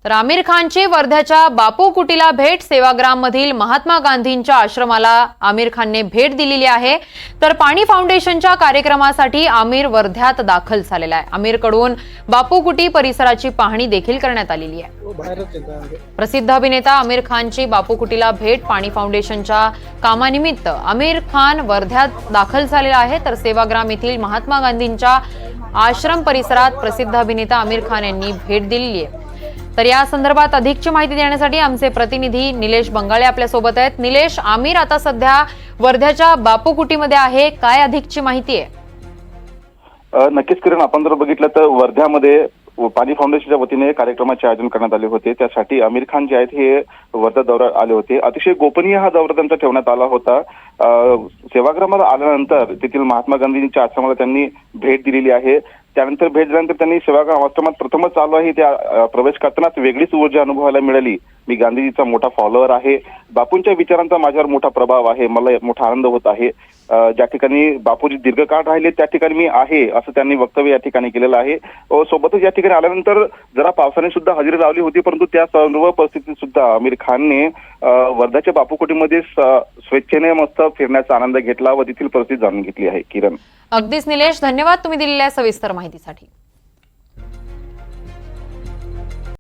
तर आमिर खानची वर्ध्याच्या बापू कुटीला भेट, सेवाग्राम मधील महात्मा गांधींच्या आश्रमाला आमिर खानने भेट दिलेली आहे। तर पाणी फाउंडेशनच्या कार्यक्रमासाठी आमिर वर्ध्यात दाखल झालेला आहे। आमिर कडून बापू कुटी परिसराची पाहणी देखील करण्यात आलेली आहे। प्रसिद्ध अभिनेता आमिर खानची बापू कुटीला भेट, पाणी फाउंडेशनच्या कामानिमित्त आमिर खान वर्ध्यात दाखल झालेला आहे। तर सेवाग्राम येथील महात्मा गांधींच्या आश्रम परिसरात प्रसिद्ध अभिनेता आमिर खान यांनी भेट दिलेली आहे। तर या संदर्भात अधिकची माहिती देण्यासाठी आमचे प्रतिनिधी निलेश बंगाळे आपल्या सोबत आहेत। निलेश, आमिर आता सध्या वर्ध्याच्या बापू कुटीमध्ये आहे, काय अधिकची माहिती आहे? नक्कीच किरण, आपण जर बघितलं तर वर्ध्यामध्ये पाणी फाउंडेशनच्या वतीने कार्यक्रमाचे आयोजन करण्यात आले होते। त्यासाठी आमिर खान जे आहेत हे वर्धा दौऱ्यात आले होते। अतिशय गोपनीय हा दौरा त्यांचा ठेवण्यात आला होता। सेवाग्रामाला आल्यानंतर तेथील महात्मा गांधींच्या आश्रमाला त्यांनी भेट दिलेली आहे। त्यानंतर भेट दिल्यानंतर त्यांनी सेवाग्राम आश्रमात प्रथमच चालू आहे त्या प्रवेश करतानाच वेगळीच ऊर्जा अनुभवायला मिळाली। मी गांधीजीचा मोठा फॉलोअर आहे, बापूंच्या विचारांचा माझ्यावर मोठा प्रभाव आहे, मला मोठा आनंद होत आहे। ज्या ठिकाणी बापूजी दीर्घकाळ राहिले त्या ठिकाणी मी आहे असं त्यांनी वक्तव्य या ठिकाणी केलेलं आहे। सोबतच या ठिकाणी आल्यानंतर जरा पावसाने सुद्धा हजेरी लावली होती, परंतु त्या सर्व परिस्थितीत सुद्धा आमिर खानने वर्धाच्या बापू कुटीमध्ये स्वेच्छेने मस्त फिरण्याचा आनंद घेतला व तेथील परिस्थिती जाणून घेतली आहे। किरण, अगदीच निलेश, धन्यवाद तुम्ही दिलेल्या सविस्तर माहितीसाठी।